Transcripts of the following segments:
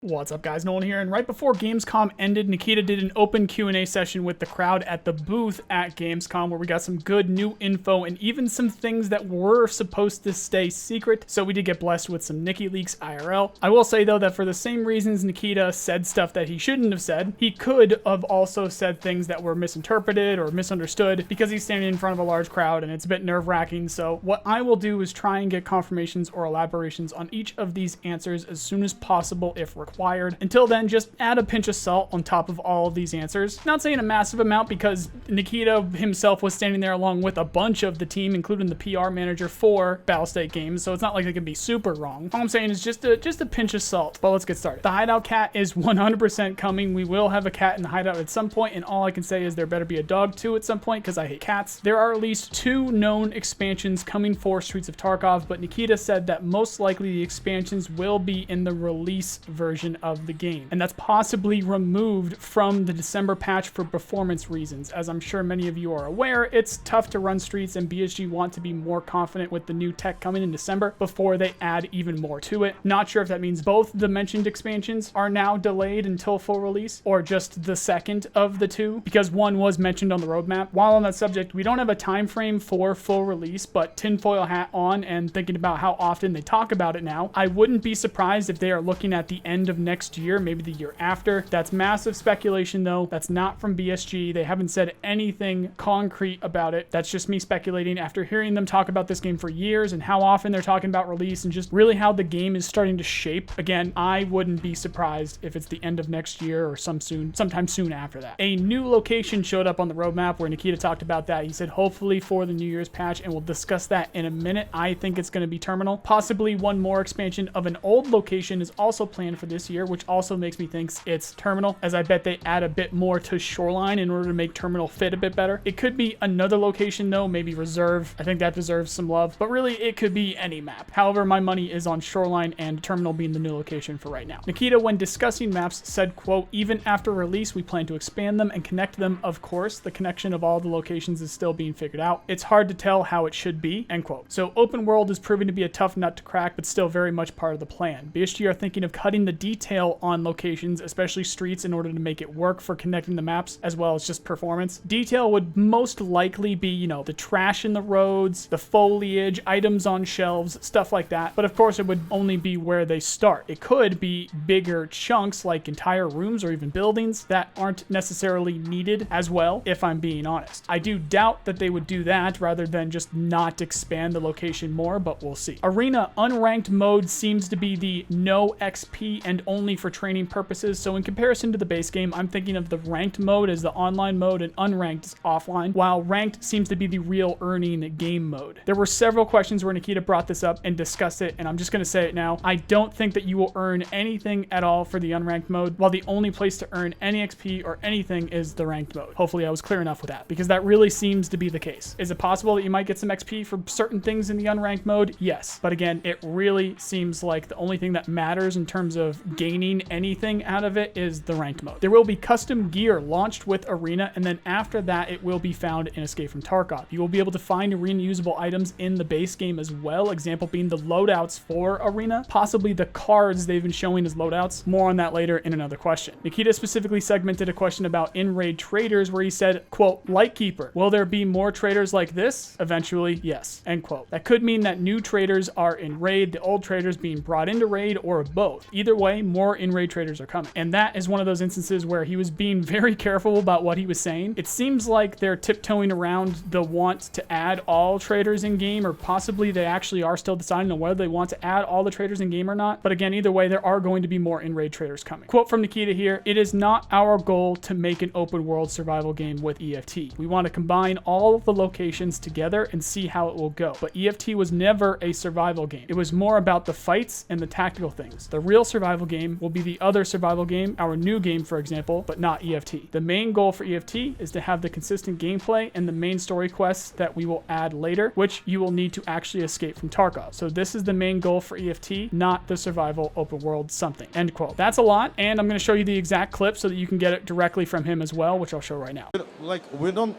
What's up, guys? Nolan here, and right before Gamescom ended, Nikita did an open Q&A session with the crowd at the booth at Gamescom where we got some good new info and even some things that were supposed to stay secret, so we did get blessed with some Niki leaks IRL. I will say, though, that for the same reasons Nikita said stuff that he shouldn't have said, he could have also said things that were misinterpreted or misunderstood because he's standing in front of a large crowd and it's a bit nerve-wracking, so what I will do is try and get confirmations or elaborations on each of these answers as soon as possible if required. Until then, just add a pinch of salt on top of all of these answers. Not saying a massive amount because Nikita himself was standing there along with a bunch of the team, including the PR manager for Battlestate Games, so it's not like they can be super wrong. All I'm saying is just a pinch of salt. But let's get started. The Hideout Cat is 100% coming. We will have a cat in the Hideout at some point, and all I can say is there better be a dog too at some point because I hate cats. There are at least 2 known expansions coming for Streets of Tarkov, but Nikita said that most likely the expansions will be in the release version of the game, and that's possibly removed from the December patch for performance reasons. As I'm sure many of you are aware, it's tough to run Streets, and BSG want to be more confident with the new tech coming in December before they add even more to it. Not sure if that means both the mentioned expansions are now delayed until full release or just the second of the 2, because one was mentioned on the roadmap. While on that subject, we don't have a time frame for full release, but tinfoil hat on and thinking about how often they talk about it now, I wouldn't be surprised if they are looking at the end of next year, maybe the year after. That's massive speculation though. That's not from BSG. They haven't said anything concrete about it. That's just me speculating after hearing them talk about this game for years and how often they're talking about release and just really how the game is starting to shape. Again, I wouldn't be surprised if it's the end of next year or sometime soon after that. A new location showed up on the roadmap where Nikita talked about that. He said hopefully for the New Year's patch, and we'll discuss that in a minute. I think it's going to be Terminal. Possibly one more expansion of an old location is also planned for this year, which also makes me think it's Terminal, as I bet they add a bit more to Shoreline in order to make Terminal fit a bit better. It could be another location though, maybe Reserve. I think that deserves some love, but really it could be any map. However, my money is on Shoreline and Terminal being the new location for right now. Nikita, when discussing maps, said, quote, even after release, we plan to expand them and connect them. Of course, the connection of all the locations is still being figured out. It's hard to tell how it should be, end quote. So open world is proving to be a tough nut to crack, but still very much part of the plan. BSG are thinking of cutting the detail on locations, especially streets, in order to make it work for connecting the maps as well as just performance. Detail would most likely be, you know, the trash in the roads, the foliage, items on shelves, stuff like that. But of course it would only be where they start. It could be bigger chunks like entire rooms or even buildings that aren't necessarily needed as well, if I'm being honest. I do doubt that they would do that rather than just not expand the location more, but we'll see. Arena Unranked mode seems to be the no XP and only for training purposes, so in comparison to the base game, I'm thinking of the ranked mode as the online mode and unranked is offline, while ranked seems to be the real earning game mode. There were several questions where Nikita brought this up and discussed it, and I'm just going to say it now. I don't think that you will earn anything at all for the unranked mode, while the only place to earn any XP or anything is the ranked mode. Hopefully I was clear enough with that, because that really seems to be the case. Is it possible that you might get some XP for certain things in the unranked mode? Yes, but again, it really seems like the only thing that matters in terms of gaining anything out of it is the ranked mode. There will be custom gear launched with Arena, and then after that it will be found in Escape from Tarkov. You will be able to find Arena usable items in the base game as well, example being the loadouts for Arena, possibly the cards they've been showing as loadouts. More on that later in another question. Nikita specifically segmented a question about in-raid traders where he said, quote, Lightkeeper, will there be more traders like this? Eventually, yes, end quote. That could mean that new traders are in raid, the old traders being brought into raid, or both. Either way, more in-raid traders are coming. And that is one of those instances where he was being very careful about what he was saying. It seems like they're tiptoeing around the want to add all traders in game, or possibly they actually are still deciding on whether they want to add all the traders in game or not. But again, either way, there are going to be more in-raid traders coming. Quote from Nikita here, it is not our goal to make an open world survival game with EFT. We want to combine all of the locations together and see how it will go. But EFT was never a survival game. It was more about the fights and the tactical things. The real survival game will be the other survival game, our new game, for example, but not EFT. The main goal for EFT is to have the consistent gameplay and the main story quests that we will add later, which you will need to actually escape from Tarkov. So this is the main goal for EFT, not the survival open world something, end quote. That's a lot, and I'm going to show you the exact clip so that you can get it directly from him as well, which I'll show right now. Like, we don't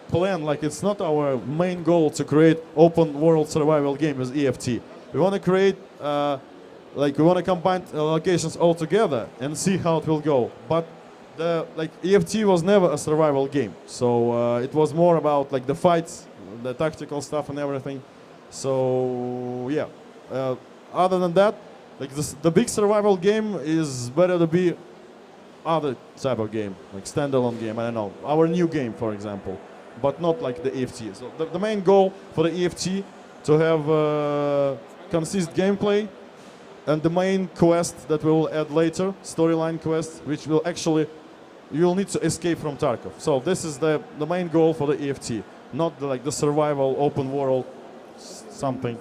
plan, like, it's not our main goal to create open world survival game with EFT. We want to create like we want to combine locations all together and see how it will go. But the EFT was never a survival game, so it was more about like the fights, the tactical stuff, and everything. So yeah. Other than that, like the big survival game is better to be other type of game, like standalone game. I don't know, our new game, for example, but not like the EFT. So the main goal for the EFT to have consistent gameplay. And the main quest that we will add later, storyline quest, which will actually, you will need to escape from Tarkov. So this is the main goal for the EFT, not like the survival open world something.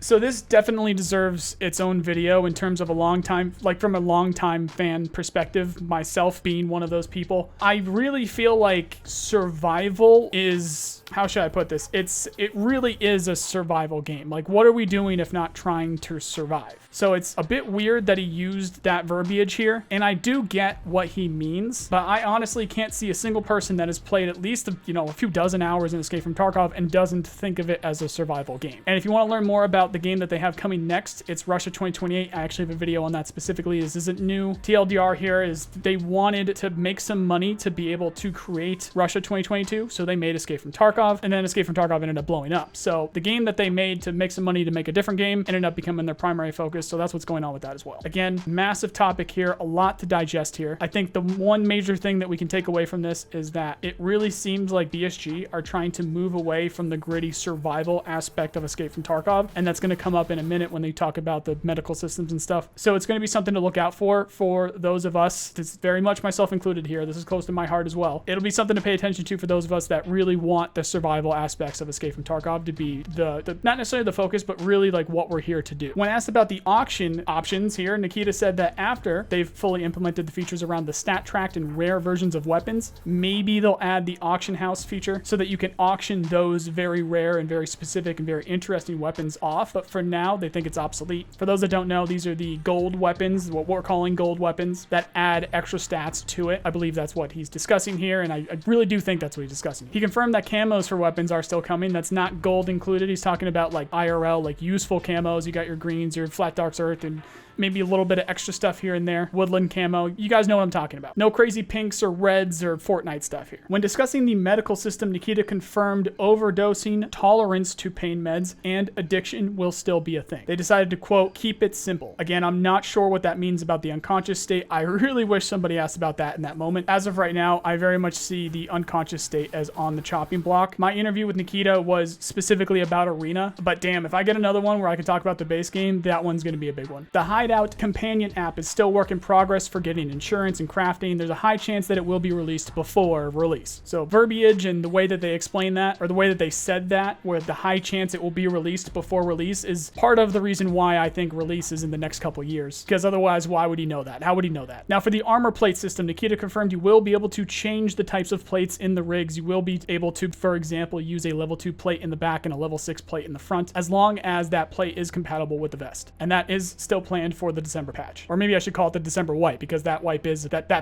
So this definitely deserves its own video in terms of a long time, like from a long time fan perspective, myself being one of those people. I really feel like survival is, how should I put this? It really is a survival game. Like, what are we doing if not trying to survive? So it's a bit weird that he used that verbiage here, and I do get what he means, but I honestly can't see a single person that has played at least, a few dozen hours in Escape from Tarkov and doesn't think of it as a survival game. And if you want to learn more about the game that they have coming next, it's Russia2028. I actually have a video on that specifically. This isn't new. TLDR here is they wanted to make some money to be able to create Russia 2022, so they made Escape from Tarkov, and then Escape from Tarkov ended up blowing up. So the game that they made to make some money to make a different game ended up becoming their primary focus. So that's what's going on with that as well. Again, massive topic here, a lot to digest here. I think the one major thing that we can take away from this is that it really seems like BSG are trying to move away from the gritty survival aspect of Escape from Tarkov, and that's going to come up in a minute when they talk about the medical systems and stuff. So it's going to be something to look out for those of us. It's very much myself included here. This is close to my heart as well. It'll be something to pay attention to for those of us that really want the survival aspects of Escape from Tarkov to be the not necessarily the focus, but really like what we're here to do. When asked about the auction options here, Nikita said that after they've fully implemented the features around the stat tracked and rare versions of weapons, maybe they'll add the auction house feature so that you can auction those very rare and very specific and very interesting weapons off. But for now, they think it's obsolete. For those that don't know, these are the gold weapons, what we're calling gold weapons, that add extra stats to it. I believe that's what he's discussing here, and I really do think that's what he's discussing. He confirmed that camos for weapons are still coming. That's not gold included. He's talking about like IRL, like useful camos. You got your greens, your flat darks earth, and maybe a little bit of extra stuff here and there. Woodland camo. You guys know what I'm talking about. No crazy pinks or reds or Fortnite stuff here. When discussing the medical system, Nikita confirmed overdosing, tolerance to pain meds, and addiction will still be a thing. They decided to, quote, keep it simple. Again, I'm not sure what that means about the unconscious state. I really wish somebody asked about that in that moment. As of right now, I very much see the unconscious state as on the chopping block. My interview with Nikita was specifically about Arena, but damn, if I get another one where I can talk about the base game, that one's going to be a big one. The Hideout companion app is still work in progress for getting insurance and crafting. There's a high chance that it will be released before release. So verbiage and the way that they explain that, or the way that they said that, where the high chance it will be released before release, is part of the reason why I think release is in the next couple years. Because otherwise, why would he know that? How would he know that? Now, for the armor plate system, Nikita confirmed you will be able to change the types of plates in the rigs. You will be able to, for example, use a level 2 plate in the back and a level 6 plate in the front, as long as that plate is compatible with the vest. And that is still planned for the December patch. Or maybe I should call it the December wipe, because that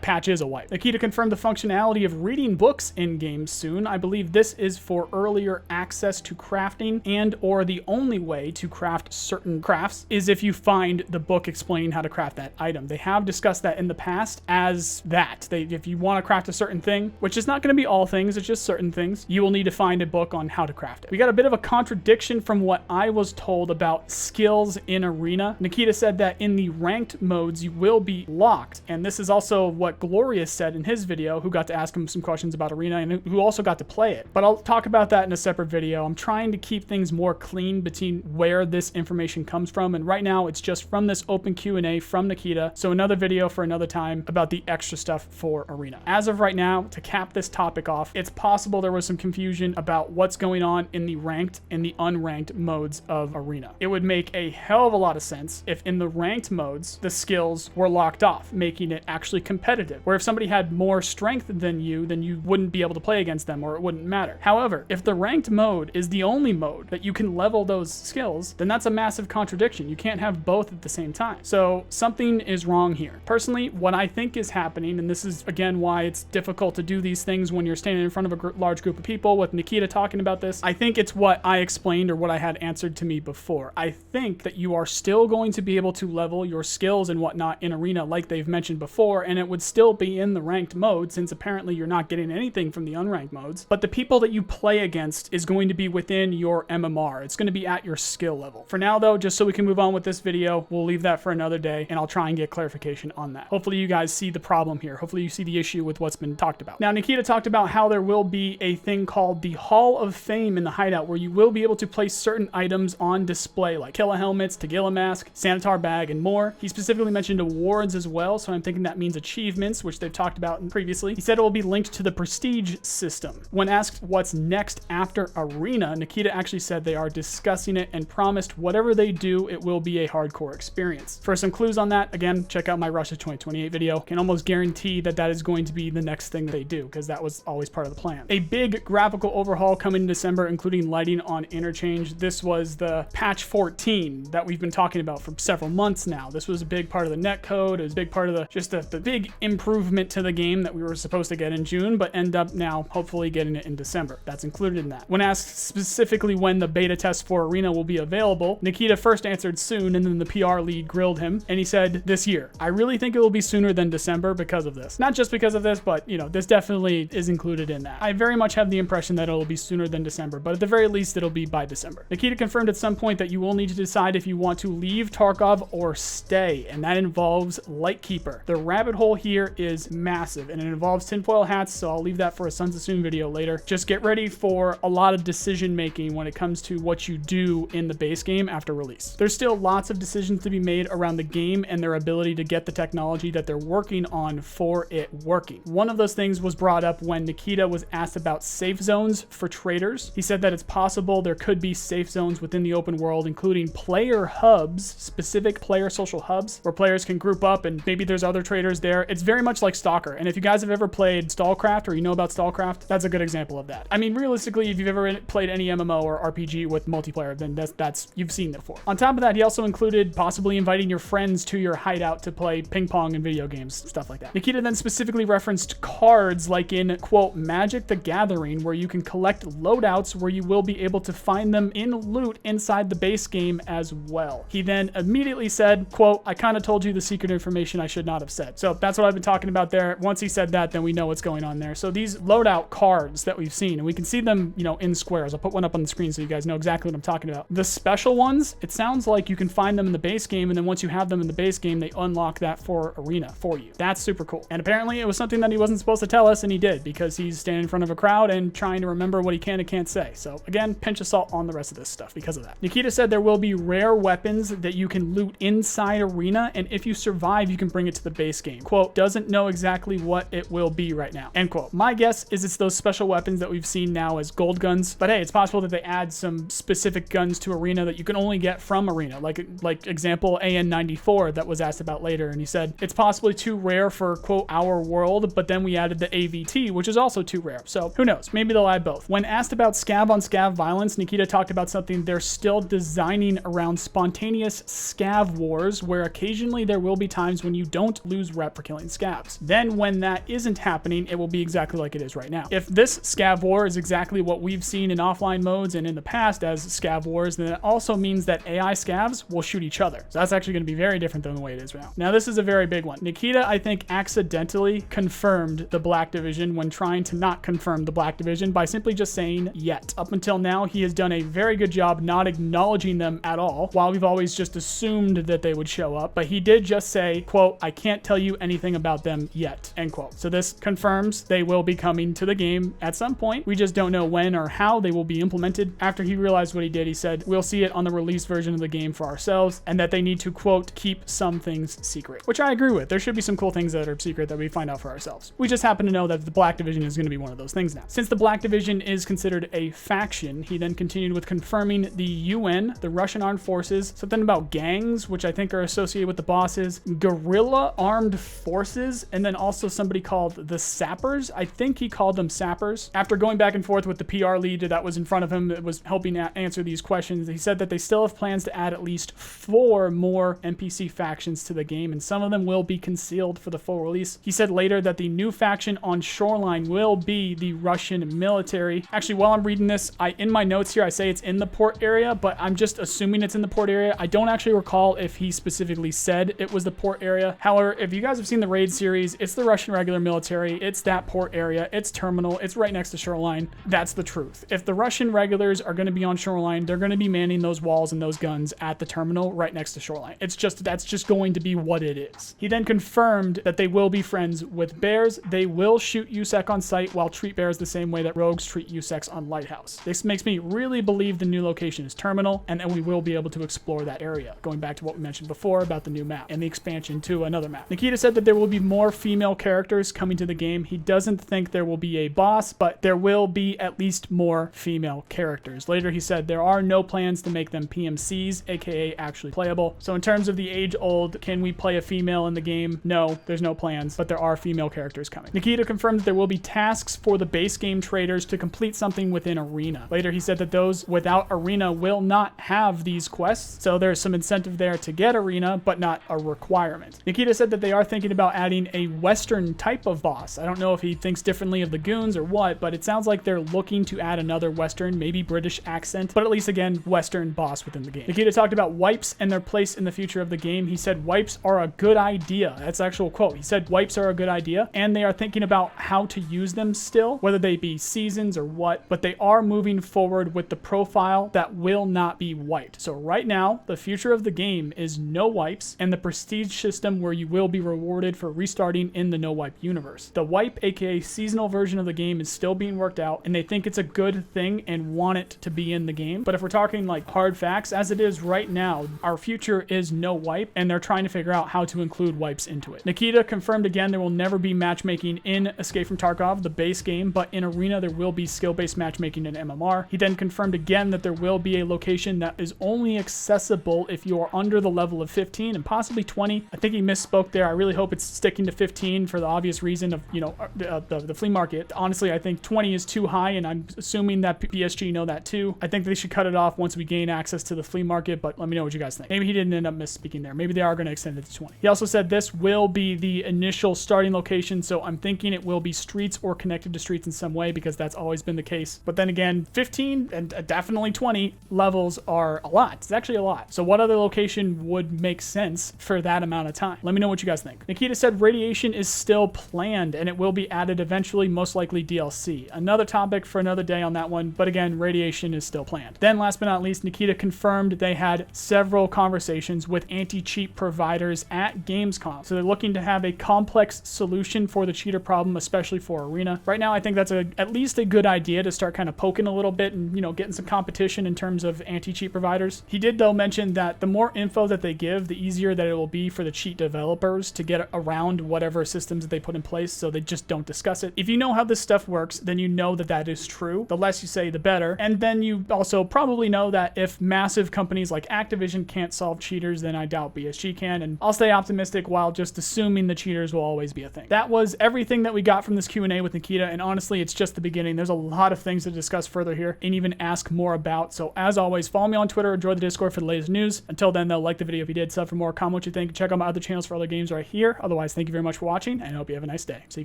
patch is a wipe. Nikita confirmed the functionality of reading books in games soon. I believe this is for earlier access to crafting, and or the only way to craft certain crafts is if you find the book explaining how to craft that item. They have discussed that in the past as that. If you want to craft a certain thing, which is not going to be all things, it's just certain things, you will need to find a book on how to craft it. We got a bit of a contradiction from what I was told about skills in Arena. Nikita said that in the ranked modes, you will be locked. And this is also what Glorious said in his video, who got to ask him some questions about Arena and who also got to play it. But I'll talk about that in a separate video. I'm trying to keep things more clean between where this information comes from. And right now it's just from this open Q&A from Nikita. So another video for another time about the extra stuff for Arena. As of right now, to cap this topic off, it's possible there was some confusion about what's going on in the ranked and the unranked modes of Arena. It would make a hell of a lot of sense if in the ranked modes, the skills were locked off, making it actually competitive, where if somebody had more strength than you, then you wouldn't be able to play against them, or it wouldn't matter. However, if the ranked mode is the only mode that you can level those skills, skills, then that's a massive contradiction. You can't have both at the same time. So something is wrong here. Personally, what I think is happening, and this is again why it's difficult to do these things when you're standing in front of a large group of people, with Nikita talking about this, I think it's what I explained or what I had answered to me before. I think that you are still going to be able to level your skills and whatnot in Arena like they've mentioned before, and it would still be in the ranked mode, since apparently you're not getting anything from the unranked modes. But the people that you play against is going to be within your MMR. It's going to be at your skill level. For now though, just so we can move on with this video, we'll leave that for another day, and I'll try and get clarification on that. Hopefully you guys see the problem here. Hopefully you see the issue with what's been talked about. Now, Nikita talked about how there will be a thing called the Hall of Fame in the Hideout, where you will be able to place certain items on display, like Killa helmets, Tagilla mask, Sanitar bag, and more. He specifically mentioned awards as well, so I'm thinking that means achievements, which they've talked about previously. He said it will be linked to the prestige system. When asked what's next after Arena, Nikita actually said they are discussing it and promised whatever they do, it will be a hardcore experience. For some clues on that, again, check out my Russia2028 video. Can almost guarantee that that is going to be the next thing they do, because that was always part of the plan. A big graphical overhaul coming in December, including lighting on interchange. This was the patch 14 that we've been talking about for several months now. This was a big part of the netcode. It was a big part of the big improvement to the game that we were supposed to get in June, but end up now hopefully getting it in December. That's included in that. When asked specifically when the beta test for Arena will be available, Nikita first answered soon, and then the PR lead grilled him, and he said this year. I really think it will be sooner than December because of this. Not just because of this, but you know, this definitely is included in that. I very much have the impression that it'll be sooner than December, but at the very least, it'll be by December. Nikita confirmed at some point that you will need to decide if you want to leave Tarkov or stay, and that involves Lightkeeper. The rabbit hole here is massive, and it involves tinfoil hats, so I'll leave that for a Sons of Soon video later. Just get ready for a lot of decision making when it comes to what you do in the base game after release. There's still lots of decisions to be made around the game and their ability to get the technology that they're working on for it working. One of those things was brought up when Nikita was asked about safe zones for traders. He said that it's possible there could be safe zones within the open world, including player hubs, specific player social hubs, where players can group up and maybe there's other traders there. It's very much like Stalker. And if you guys have ever played StallCraft, or you know about StallCraft, that's a good example of that. I mean, realistically, if you've ever played any MMO or RPG with multiplayer, then that's you've seen it before. On top of that, he also included possibly inviting your friends to your hideout to play ping pong and video games, stuff like that. Nikita then specifically referenced cards like in, quote, Magic the Gathering, where you can collect loadouts where you will be able to find them in loot inside the base game as well. He then immediately said, quote, I kind of told you the secret information I should not have said. So that's what I've been talking about there. Once he said that, then we know what's going on there. So these loadout cards that we've seen, and we can see them, you know, in squares. I'll put one up on the screen so you guys know exactly what I'm talking about. The special ones, it sounds like you can find them in the base game, and then once you have them in the base game, they unlock that for Arena for you. That's super cool. And apparently it was something that he wasn't supposed to tell us, and he did, because he's standing in front of a crowd and trying to remember what he can and can't say. So again, pinch of salt on the rest of this stuff because of that. Nikita said there will be rare weapons that you can loot inside Arena, and if you survive, you can bring it to the base game. Quote, doesn't know exactly what it will be right now. End quote. My guess is it's those special weapons that we've seen now as gold guns, but hey, it's possible that they add some specific guns to Arena that you can only get from Arena, like example AN94 that was asked about later, and he said it's possibly too rare for, quote, our world, but then we added the AVT, which is also too rare. So who knows? Maybe they'll add both. When asked about Scav on Scav violence, Nikita talked about something they're still designing around spontaneous Scav wars, where occasionally there will be times when you don't lose rep for killing Scavs. Then when that isn't happening, it will be exactly like it is right now. If this Scav war is exactly what we've seen in offline modes and in the past as Scav wars, then it also means that AI Scavs will shoot each other. So that's actually going to be very different than the way it is now. Now this is a very big one. Nikita, I think, accidentally confirmed the Black Division when trying to not confirm the Black Division by simply just saying yet. Up until now, he has done a very good job not acknowledging them at all, while we've always just assumed that they would show up. But he did just say, quote, I can't tell you anything about them yet, end quote. So this confirms they will be coming to the game at some point. We just don't know when or how they will be implemented. After he realized what he did, he said, we'll see it on the release version of the game for ourselves, and that they need to, quote, keep some things secret, which I agree with. There should be some cool things that are secret that we find out for ourselves. We just happen to know that the Black Division is going to be one of those things now. Since the Black Division is considered a faction, he then continued with confirming the UN, the Russian Armed Forces, something about gangs, which I think are associated with the bosses, guerrilla armed forces, and then also somebody called the Sappers. I think he called them Sappers. After going back and forth with the PR lead that was in front of him that was helping answer these questions, factions. He said that they still have plans to add at least 4 more NPC factions to the game, and some of them will be concealed for the full release. He said later that the new faction on Shoreline will be the Russian military. Actually, while I'm reading this, in my notes here, I say it's in the port area, but I'm just assuming it's in the port area. I don't actually recall if he specifically said it was the port area. However, if you guys have seen the Raid series, it's the Russian regular military. It's that port area. It's terminal. It's right next to Shoreline. That's the truth. If the Russian regulars are going to be on Shoreline, they're going to be manning those walls and those guns at the terminal right next to Shoreline. That's just going to be what it is. He then confirmed that they will be friends with bears. They will shoot USEC on sight while treat bears the same way that rogues treat USECs on Lighthouse. This makes me really believe the new location is terminal, and that we will be able to explore that area. Going back to what we mentioned before about the new map and the expansion to another map. Nikita said that there will be more female characters coming to the game. He doesn't think there will be a boss, but there will be at least more female characters. Later, he said there are no plans to make them PMCs, aka actually playable. So in terms of the age-old, can we play a female in the game? No, there's no plans, but there are female characters coming. Nikita confirmed that there will be tasks for the base game traders to complete something within Arena. Later, he said that those without Arena will not have these quests, so there's some incentive there to get Arena, but not a requirement. Nikita said that they are thinking about adding a Western type of boss. I don't know if he thinks differently of the goons or what, but it sounds like they're looking to add another Western, maybe British accent, but at least again, Western boss within the game. Nikita talked about wipes and their place in the future of the game. He said wipes are a good idea. That's the actual quote. He said wipes are a good idea, and they are thinking about how to use them still, whether they be seasons or what, but they are moving forward with the profile that will not be wiped. So right now, the future of the game is no wipes and the prestige system where you will be rewarded for restarting in the no wipe universe. The wipe, aka seasonal version of the game, is still being worked out, and they think it's a good thing and want it to be in the game. But if we're talking like hard facts, as it is right now, our future is no wipe, and they're trying to figure out how to include wipes into it. Nikita confirmed again there will never be matchmaking in Escape from Tarkov, the base game, but in Arena there will be skill-based matchmaking in MMR. He then confirmed again that there will be a location that is only accessible if you are under the level of 15 and possibly 20. I think he misspoke there. I really hope it's sticking to 15 for the obvious reason of, you know, the flea market. Honestly, I think 20 is too high, and I'm assuming that PSG know that too. I think they should cut it off once we gain access to the flea market, but let me know what you guys think. Maybe he didn't end up misspeaking there. Maybe they are going to extend it to 20. He also said this will be the initial starting location, so I'm thinking it will be streets or connected to streets in some way, because that's always been the case. But then again, 15 and definitely 20 levels are a lot. It's actually a lot. So what other location would make sense for that amount of time? Let me know what you guys think. Nikita said radiation is still planned, and it will be added eventually, most likely DLC. Another topic for another day on that one, but again, radiation is still planned. Then last but not least, Nikita confirmed they had several conversations with anti-cheat providers at Gamescom. So they're looking to have a complex solution for the cheater problem, especially for Arena. Right now, I think that's at least a good idea to start kind of poking a little bit and, you know, getting some competition in terms of anti-cheat providers. He did though mention that the more info that they give, the easier that it will be for the cheat developers to get around whatever systems that they put in place, so they just don't discuss it. If you know how this stuff works, then you know that that is true. The less you say, the better. And then you also probably know that if massive companies like Activision can't solve cheaters, then I doubt BSG can, and I'll stay optimistic while just assuming the cheaters will always be a thing. That was everything that we got from this Q&A with Nikita, and honestly, it's just the beginning. There's a lot of things to discuss further here and even ask more about. So as always, follow me on Twitter or join the Discord for the latest news. Until then, though, like the video if you did, sub for more, comment what you think, check out my other channels for other games right here. Otherwise, thank you very much for watching, and I hope you have a nice day. See you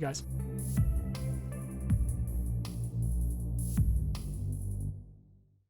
guys.